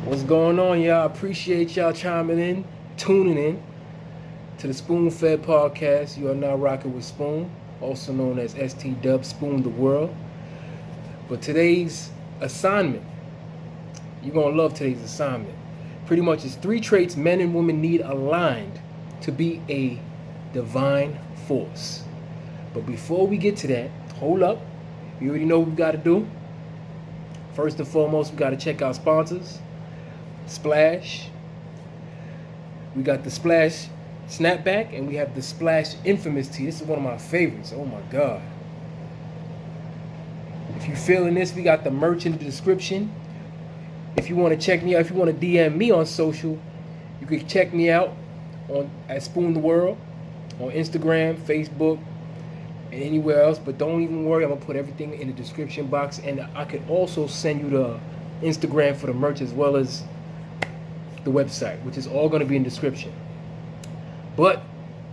What's going on, y'all? Appreciate y'all chiming in, tuning in to the Spoon Fed Podcast. You are now rocking with Spoon, also known as ST Dub Spoon the World. But today's assignment, you're going to love today's assignment. Pretty much it's 3 traits men and women need aligned to be a divine force. But before we get to that, hold up. You already know what we got to do. First and foremost, we got to check our sponsors. Splash. We got the Splash Snapback and we have the Splash Infamous Tee. This is one of my favorites. Oh my God. If you're feeling this, we got the merch in the description. If you want to check me out, if you want to DM me on social, you can check me out on at Spoon the World on Instagram, Facebook, and anywhere else. But don't even worry, I'm gonna put everything in the description box, and I could also send you the Instagram for the merch as well as the website, which is all going to be in the description. But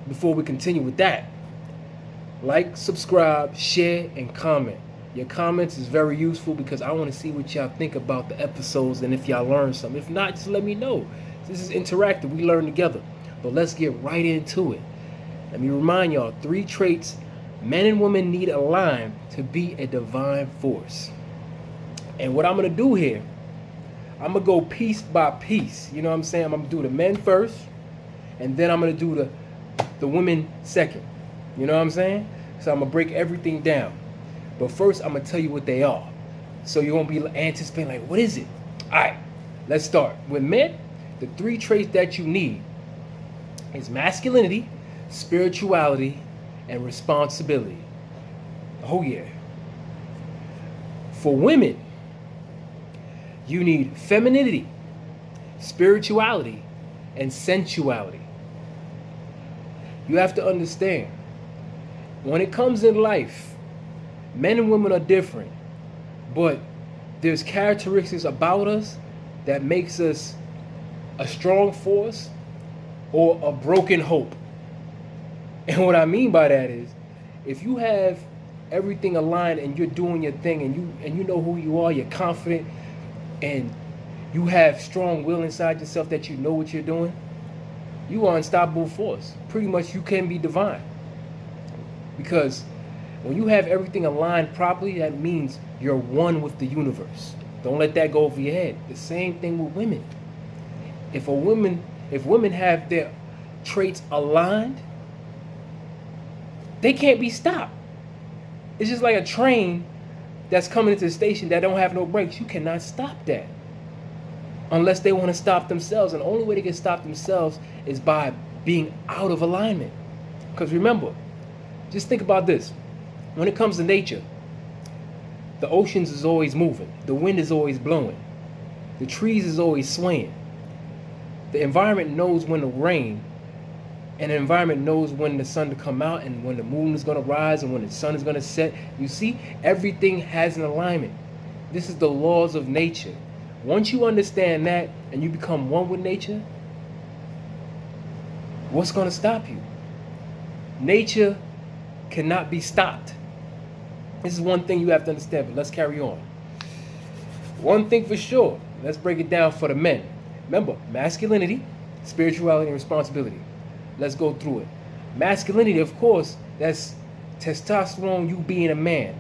before we continue with that, like, subscribe, share, and comment. Your comments is very useful because I want to see what y'all think about the episodes and if y'all learn something. If not, just let me know. This is interactive. We learn together. But let's get right into it. Let me remind y'all 3 traits men and women need aligned to be a divine force. And what I'm going to do here, I'm going to go piece by piece. You know what I'm saying? I'm going to do the men first, and then I'm going to do the women second. You know what I'm saying? So I'm going to break everything down. But first, I'm going to tell you what they are. So you won't be anticipating, like, what is it? All right, let's start. With men, the 3 traits that you need is masculinity, spirituality, and responsibility. Oh, yeah. For women, you need femininity, spirituality, and sensuality. You have to understand, when it comes in life, men and women are different, but there's characteristics about us that makes us a strong force or a broken hope. And what I mean by that is, if you have everything aligned and you're doing your thing and you know who you are, you're confident, and you have strong will inside yourself that you know what you're doing, you are an unstoppable force. Pretty much you can be divine. Because when you have everything aligned properly, that means you're one with the universe. Don't let that go over your head. The same thing with women. If women have their traits aligned, they can't be stopped. It's just like a train that's coming into the station that don't have no brakes. You cannot stop that unless they want to stop themselves. And the only way they can stop themselves is by being out of alignment. Because remember, just think about this. When it comes to nature, the oceans is always moving. The wind is always blowing. The trees is always swaying. The environment knows when to rain, and the environment knows when the sun to come out and when the moon is going to rise and when the sun is going to set. You see, everything has an alignment. This is the laws of nature. Once you understand that and you become one with nature, what's going to stop you? Nature cannot be stopped. This is one thing you have to understand, but let's carry on. One thing for sure, let's break it down for the men. Remember, masculinity, spirituality, and responsibility. Let's go through it. Masculinity, of course, that's testosterone, you being a man.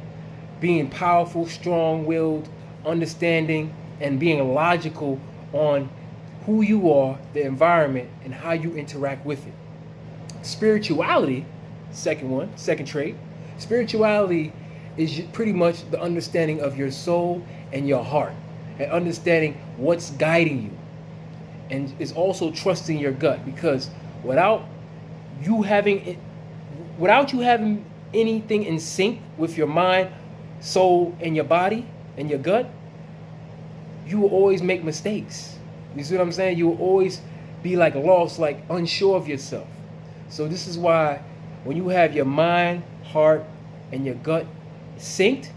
Being powerful, strong-willed, understanding, and being logical on who you are, the environment, and how you interact with it. Spirituality, second trait. Spirituality is pretty much the understanding of your soul and your heart, and understanding what's guiding you. And is also trusting your gut, because without you having anything in sync with your mind, soul, and your body and your gut, you will always make mistakes. You see what I'm saying? You will always be like lost, like unsure of yourself. So this is why when you have your mind, heart, and your gut synced,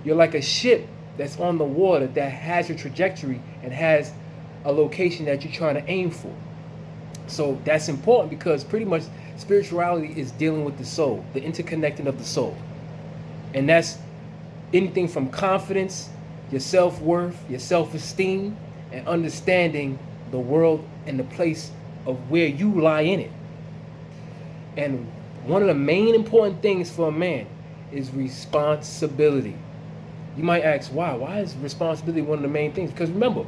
you're like a ship that's on the water that has a trajectory and has a location that you're trying to aim for. So that's important because pretty much spirituality is dealing with the soul, the interconnecting of the soul. And that's anything from confidence, your self-worth, your self-esteem, and understanding the world and the place of where you lie in it. And one of the main important things for a man is responsibility. You might ask, why? Why is responsibility one of the main things? Because remember,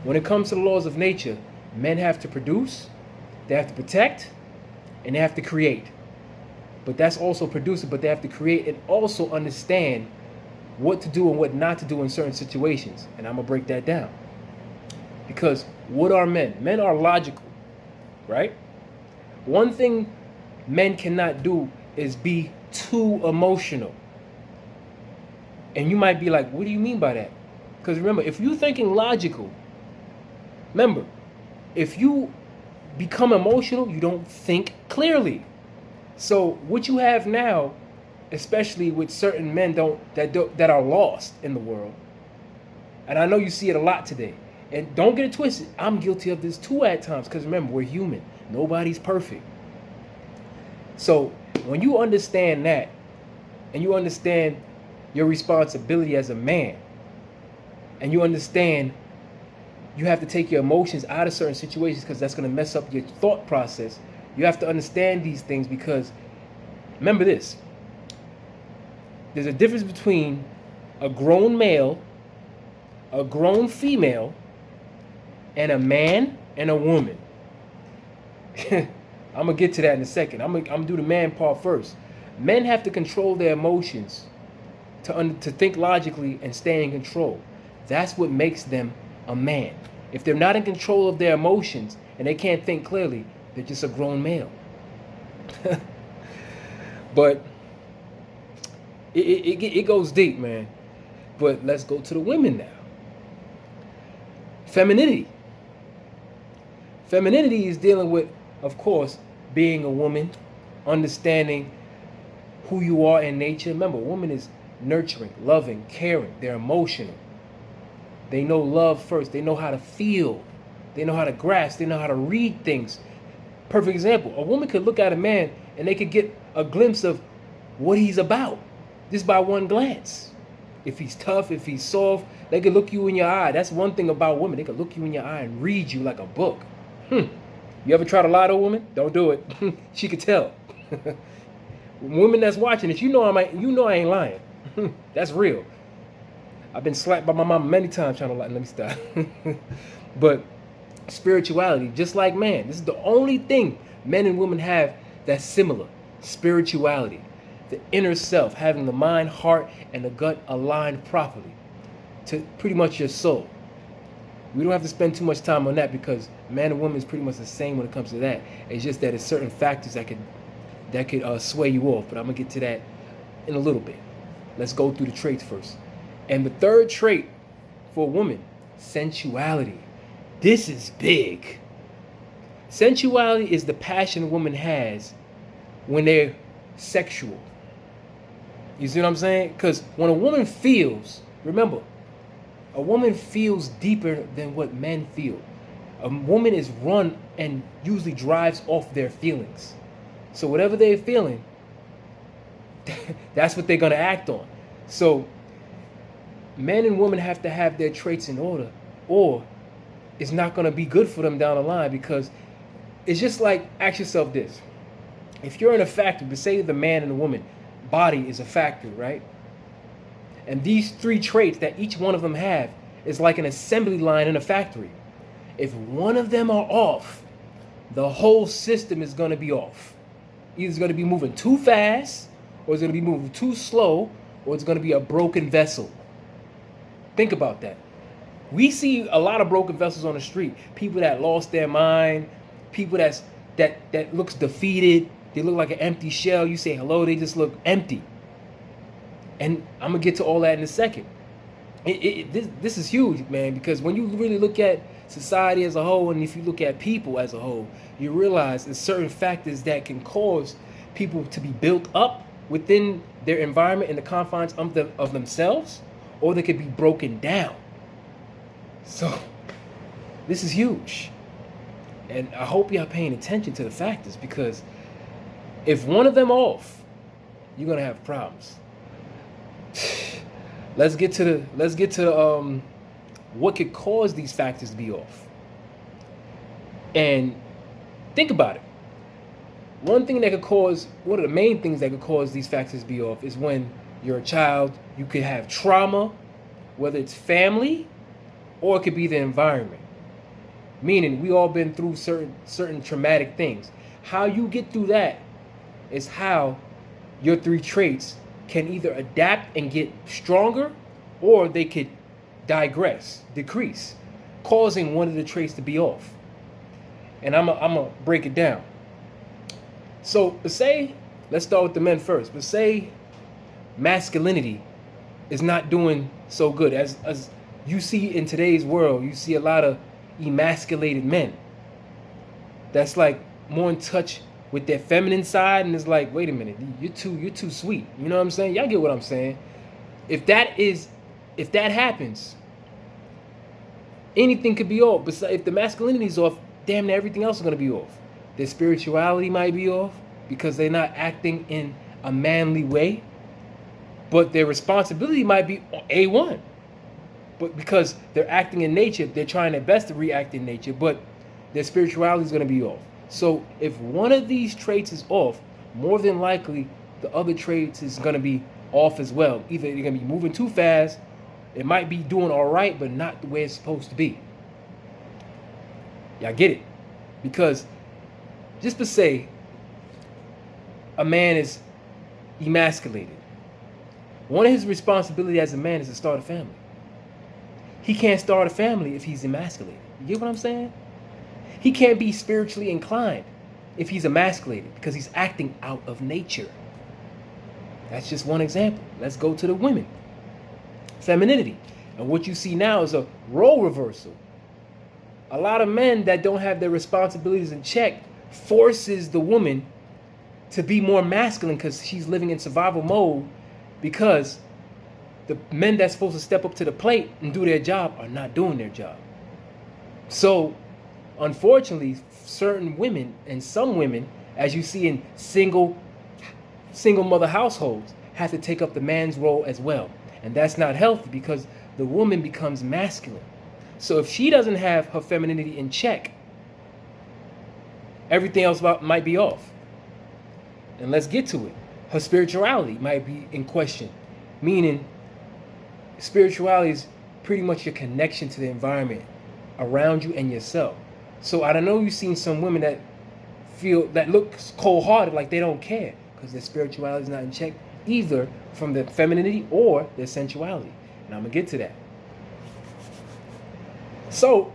when it comes to the laws of nature, men have to produce, they have to protect, and they have to create. But that's also producing, but they have to create and also understand what to do and what not to do in certain situations. And I'm going to break that down. Because what are men? Men are logical, right? One thing men cannot do is be too emotional. And you might be like, what do you mean by that? Because remember, if you're thinking logical, remember, if you become emotional, you don't think clearly. So what you have now, especially with certain men that are lost in the world, and I know you see it a lot today, and don't get it twisted, I'm guilty of this too at times, because remember, we're human. Nobody's perfect. So when you understand that, and you understand your responsibility as a man, and you understand you have to take your emotions out of certain situations because that's going to mess up your thought process. You have to understand these things because remember this. There's a difference between a grown male, a grown female, and a man and a woman. I'm going to get to that in a second. I'm going to do the man part first. Men have to control their emotions to think logically and stay in control. That's what makes them a man. If they're not in control of their emotions and they can't think clearly, they're just a grown male. But it goes deep, man. But let's go to the women now. Femininity. Femininity is dealing with, of course, being a woman, understanding who you are in nature. Remember, a woman is nurturing, loving, caring. They're emotional. They know love first. They know how to feel. They know how to grasp. They know how to read things. Perfect example. A woman could look at a man and they could get a glimpse of what he's about just by one glance. If he's tough, if he's soft, they could look you in your eye. That's one thing about women. They could look you in your eye and read you like a book. You ever try to lie to a woman? Don't do it. She could tell. Women that's watching it, you know I ain't lying. That's real. I've been slapped by my mom many times trying to lie. Let me stop. But spirituality, just like man, this is the only thing men and women have that's similar. Spirituality, the inner self, having the mind, heart, and the gut aligned properly to pretty much your soul. We don't have to spend too much time on that because man and woman is pretty much the same when it comes to that. It's just that it's certain factors that could sway you off. But I'm gonna get to that in a little bit. Let's go through the traits first. And the third trait for a woman, sensuality. This is big. Sensuality is the passion a woman has when they're sexual. You see what I'm saying? Because when a woman feels, remember, a woman feels deeper than what men feel. A woman is run and usually drives off their feelings. So whatever they're feeling, that's what they're going to act on. So men and women have to have their traits in order, or it's not going to be good for them down the line. Because it's just like, ask yourself this. If you're in a factory, but say the man and the woman, body is a factory, right? And these three traits that each one of them have is like an assembly line in a factory. If one of them are off, the whole system is going to be off. Either it's going to be moving too fast, or it's going to be moving too slow, or it's going to be a broken vessel. Think about that. We see a lot of broken vessels on the street. People that lost their mind, people that looks defeated. They look like an empty shell. You say hello, they just look empty. And I'm going to get to all that in a second. This is huge, man, because when you really look at society as a whole, and if you look at people as a whole, you realize there's certain factors that can cause people to be built up within their environment in the confines of themselves, or they could be broken down. So this is huge. And I hope y'all paying attention to the factors, because if one of them off, you're going to have problems. Let's get to what could cause these factors to be off. And think about it. One of the main things that could cause these factors to be off is when you're a child, you could have trauma, whether it's family or it could be the environment. Meaning we all been through certain traumatic things. How you get through that is how your three traits can either adapt and get stronger, or they could decrease, causing one of the traits to be off. And I'm gonna break it down. So let's start with the men first. But say masculinity is not doing so good. As you see in today's world, you see a lot of emasculated men that's like more in touch with their feminine side, and it's like, wait a minute, you're too sweet. You know what I'm saying? Y'all get what I'm saying? If that happens, anything could be off. But if the masculinity is off, damn near everything else is gonna be off. Their spirituality might be off because they're not acting in a manly way, but their responsibility might be A1. But because they're acting in nature, they're trying their best to react in nature, but their spirituality is going to be off. So if one of these traits is off, more than likely the other traits is going to be off as well. Either you're going to be moving too fast, it might be doing all right, but not the way it's supposed to be. Y'all get it? Because just to say a man is emasculated, one of his responsibilities as a man is to start a family. He can't start a family if he's emasculated. You get what I'm saying? He can't be spiritually inclined if he's emasculated because he's acting out of nature. That's just one example. Let's go to the women. Femininity. And what you see now is a role reversal. A lot of men that don't have their responsibilities in check forces the woman to be more masculine because she's living in survival mode, because the men that's supposed to step up to the plate and do their job are not doing their job. So, unfortunately, certain women and some women, as you see in single mother households, have to take up the man's role as well. And that's not healthy because the woman becomes masculine. So if she doesn't have her femininity in check, everything else might be off. And let's get to it. Her spirituality might be in question, meaning spirituality is pretty much your connection to the environment around you and yourself. So I don't know, you've seen some women that look cold-hearted, like they don't care, because their spirituality is not in check, either from their femininity or their sensuality. And I'm gonna get to that. So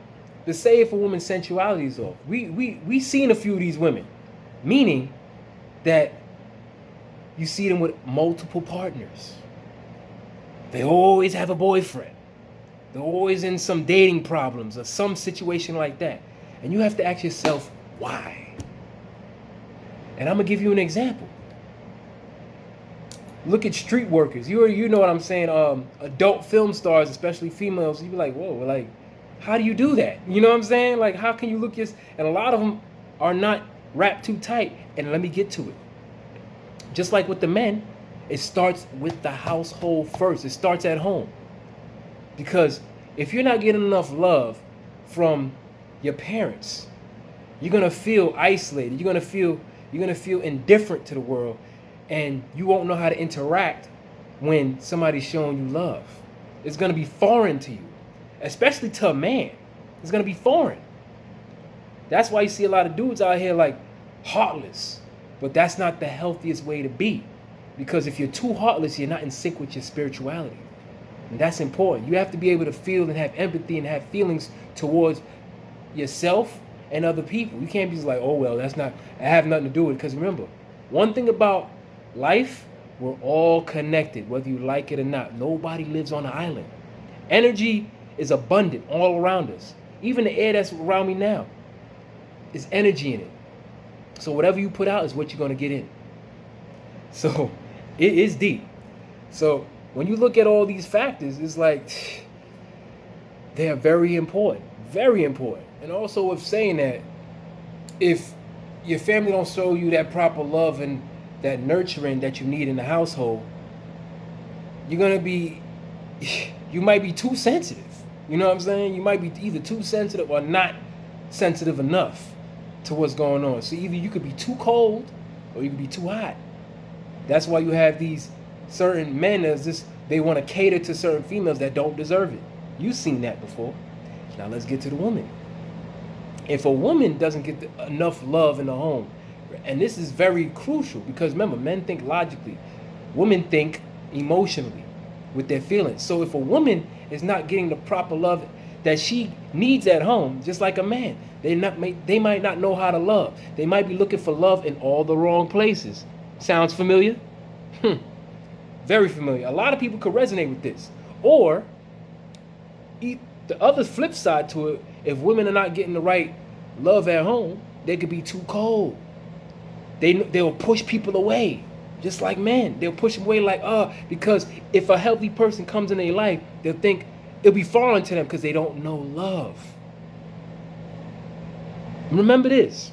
to say if a woman's sensuality is off, we seen a few of these women, meaning that you see them with multiple partners. They always have a boyfriend. They're always in some dating problems or some situation like that. And you have to ask yourself, why? And I'm going to give you an example. Look at street workers. You know what I'm saying? Adult film stars, especially females, you be like, whoa, like, how do you do that? You know what I'm saying? Like, how can you look and a lot of them are not wrapped too tight. And let me get to it. Just like with the men, it starts with the household first. It starts at home. Because if you're not getting enough love from your parents, you're gonna feel isolated. You're gonna feel indifferent to the world, and you won't know how to interact when somebody's showing you love. It's gonna be foreign to you, especially to a man. It's gonna be foreign. That's why you see a lot of dudes out here like heartless, but that's not the healthiest way to be. Because if you're too heartless, you're not in sync with your spirituality. And that's important. You have to be able to feel and have empathy and have feelings towards yourself and other people. You can't be just like, oh, well, I have nothing to do with it. Because remember, one thing about life, we're all connected, whether you like it or not. Nobody lives on an island. Energy is abundant all around us. Even the air that's around me now is energy in it. So whatever you put out is what you're going to get in. So it is deep. So when you look at all these factors, it's like they are very important. Very important. And also with saying that, if your family don't show you that proper love and that nurturing that you need in the household, you might be too sensitive. You know what I'm saying? You might be either too sensitive or not sensitive enough to what's going on. So either you could be too cold or you could be too hot. That's why you have these certain men as this, they want to cater to certain females that don't deserve it. You've seen that before. Now let's get to the woman. If a woman doesn't get enough love in the home, and this is very crucial because remember, men think logically, women think emotionally with their feelings. So if a woman is not getting the proper love that she needs at home, just like a man, they might not know how to love. They might be looking for love in all the wrong places. Sounds familiar? Very familiar. A lot of people could resonate with this. Or the other flip side to it, if women are not getting the right love at home, they could be too cold. They'll push people away, just like men. They'll push them away like, because if a healthy person comes in their life, they'll think it'll be foreign to them because they don't know love. Remember this.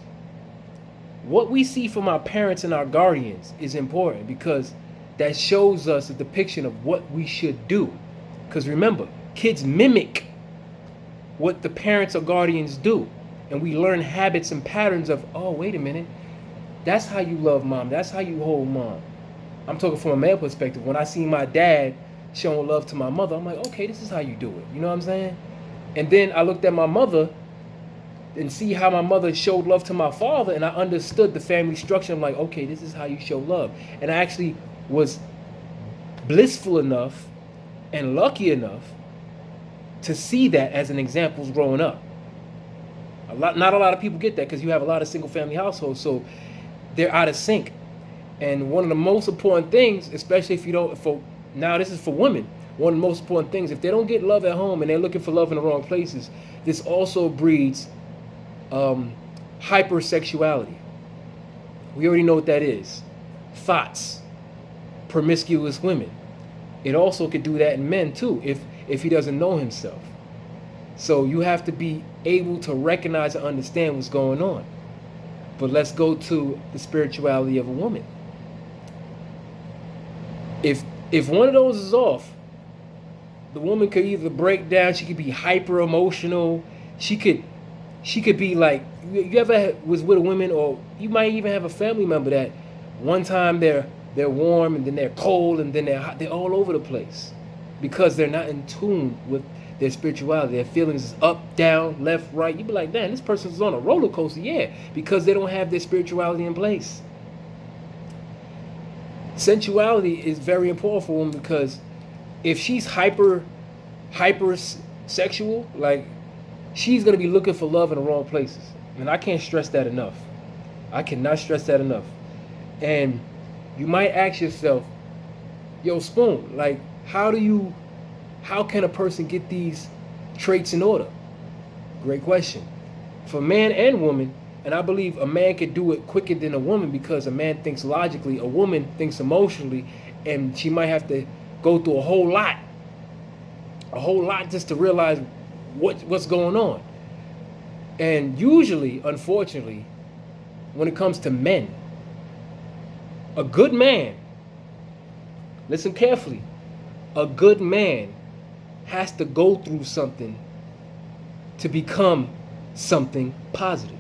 What we see from our parents and our guardians is important because that shows us a depiction of what we should do. Because remember, kids mimic what the parents or guardians do. And we learn habits and patterns of, oh, wait a minute. That's how you love mom. That's how you hold mom. I'm talking from a male perspective. When I see my dad showing love to my mother, I'm like, okay, this is how you do it. You know what I'm saying? And then I looked at my mother and see how my mother showed love to my father, and I understood the family structure. I'm like, okay, this is how you show love. And I actually was blissful enough and lucky enough to see that as an example growing up. Not a lot of people get that because you have a lot of single family households, so they're out of sync. And one of the most important things, especially if you don't, now this is for women, one of the most important things, if they don't get love at home and they're looking for love in the wrong places, this also breeds hypersexuality. We already know what that is. Thoughts, promiscuous women. It also could do that in men too, if he doesn't know himself. So you have to be able to recognize and understand what's going on. But let's go to the spirituality of a woman. If one of those is off, the woman could either break down, she could be hyper emotional, she could be like, you ever was with a woman, or you might even have a family member that one time they're warm and then they're cold and then they're hot, they're all over the place because they're not in tune with their spirituality. Their feelings is up, down, left, right. You be like, man, this person's on a roller coaster. Yeah, because they don't have their spirituality in place. Sensuality is very important for a woman because if she's hyper sexual, like, she's going to be looking for love in the wrong places. And I can't stress that enough. I cannot stress that enough. And you might ask yourself, yo, Spoon, like, how can a person get these traits in order? Great question. For man and woman, and I believe a man could do it quicker than a woman because a man thinks logically, a woman thinks emotionally, and she might have to go through a whole lot just to realize what's going on. And usually, unfortunately, when it comes to men, a good man, listen carefully, a good man has to go through something to become something positive.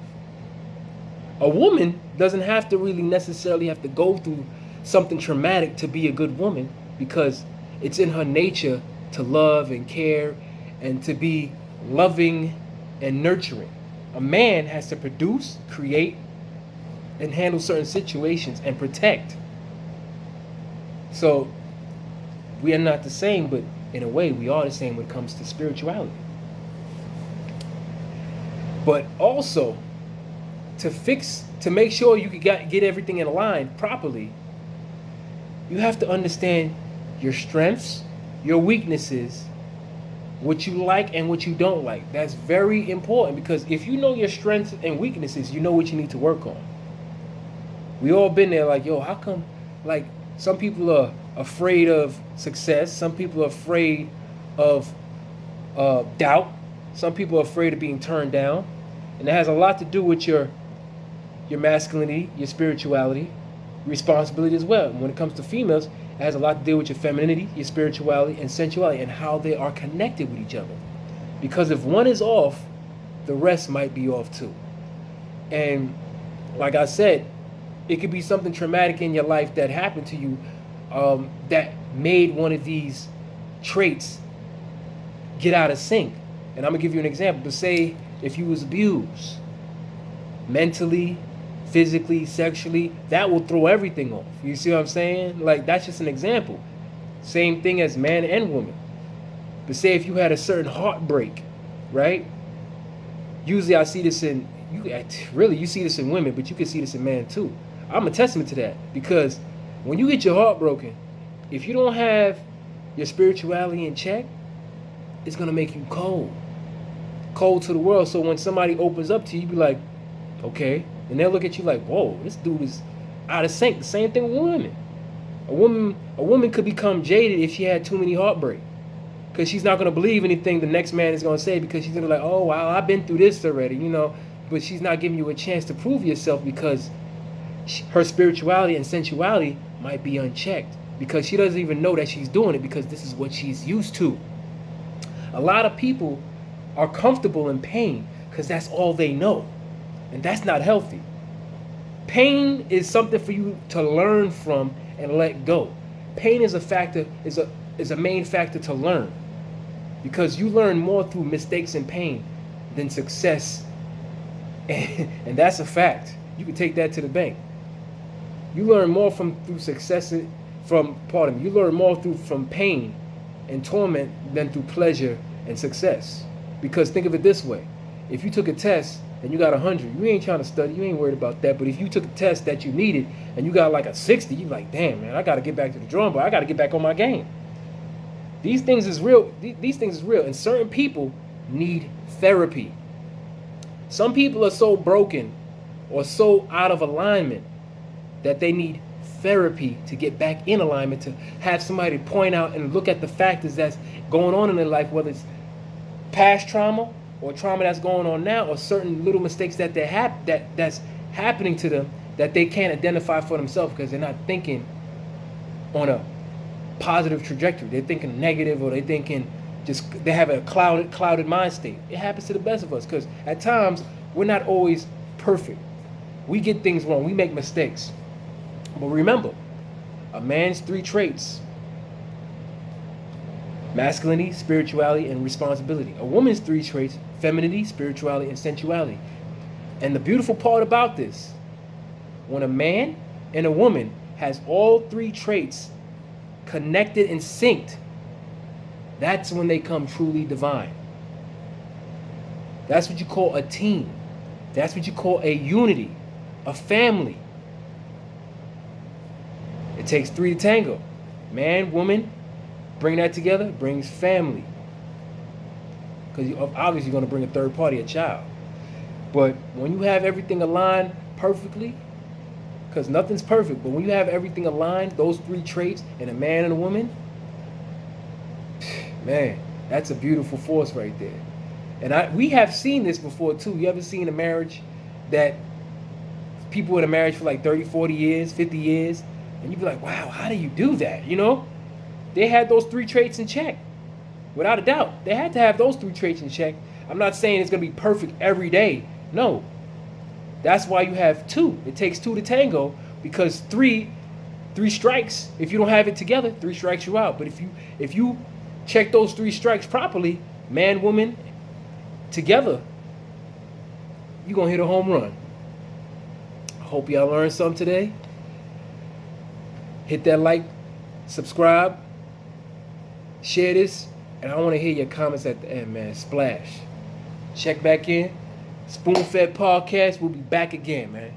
A woman doesn't have to really necessarily have to go through something traumatic to be a good woman because it's in her nature to love and care and to be loving and nurturing. A man has to produce, create, and handle certain situations and protect. So we are not the same, but in a way we are the same when it comes to spirituality. But also, to make sure you can get everything in line properly, you have to understand your strengths, your weaknesses, what you like and what you don't like. That's very important because if you know your strengths and weaknesses, you know what you need to work on. We all been there like, yo, how come, like, some people are afraid of success, some people are afraid of doubt, some people are afraid of being turned down, and it has a lot to do with your masculinity, your spirituality, responsibility as well. And when it comes to females, it has a lot to do with your femininity, your spirituality, and sensuality, and how they are connected with each other. Because if one is off, the rest might be off too. And like I said, it could be something traumatic in your life that happened to you, that made one of these traits get out of sync. And I'm gonna give you an example. But say if you was abused mentally, physically, sexually, that will throw everything off. You see what I'm saying? Like, that's just an example. Same thing as man and woman. But say if you had a certain heartbreak, right? Usually I see this in, you see this in women, but you can see this in men too. I'm a testament to that, because when you get your heart broken, if you don't have your spirituality in check, it's gonna make you cold to the world. So when somebody opens up to you, you be like, okay, and they'll look at you like, whoa, this dude is out of sync. The same thing with women. A woman could become jaded if she had too many heartbreak, because she's not gonna believe anything the next man is gonna say, because she's gonna be like, oh wow, I've been through this already, you know. But she's not giving you a chance to prove yourself, because her spirituality and sensuality might be unchecked, because she doesn't even know that she's doing it, because this is what she's used to. A lot of people are comfortable in pain because that's all they know, and that's not healthy. Pain is something for you to learn from and let go. Pain is a main factor to learn, because you learn more through mistakes and pain than success, and that's a fact. You can take that to the bank. You learn more through success you learn more from pain and torment than through pleasure and success. Because think of it this way: if you took a test and you got 100, you ain't trying to study, you ain't worried about that. But if you took a test that you needed and you got like a 60, you like, damn man, I got to get back to the drawing board. I got to get back on my game. These things is real. These things is real, and certain people need therapy. Some people are so broken or so out of alignment that they need therapy to get back in alignment, to have somebody point out and look at the factors that's going on in their life, whether it's past trauma or trauma that's going on now, or certain little mistakes that that's happening to them that they can't identify for themselves because they're not thinking on a positive trajectory. They're thinking negative, or they have a clouded mind state. It happens to the best of us, because at times we're not always perfect. We get things wrong. We make mistakes. But remember, a man's 3 traits: masculinity, spirituality, and responsibility. A woman's 3 traits: femininity, spirituality, and sensuality. And the beautiful part about this, when a man and a woman has all 3 traits connected and synced, that's when they come truly divine. That's what you call a team. That's what you call a unity, a family. It takes 3 to tango. Man, woman, bring that together, brings family. Because obviously you're going to bring a third party, a child. But when you have everything aligned perfectly, because nothing's perfect, but when you have everything aligned, those 3 traits in a man and a woman, man, that's a beautiful force right there. And we have seen this before too. You ever seen a marriage that people in a marriage for like 30, 40 years, 50 years, and you'd be like, wow, how do you do that? You know, they had those 3 traits in check. Without a doubt, they had to have those 3 traits in check. I'm not saying it's going to be perfect every day. No. That's why you have 2. It takes 2 to tango, because 3 strikes, if you don't have it together, 3 strikes you out. But if you check those 3 strikes properly, man, woman, together, you're going to hit a home run. I hope y'all learned something today. Hit that like, subscribe, share this, and I want to hear your comments at the end, man. Splash. Check back in. Spoon Fed Podcast. We'll be back again, man.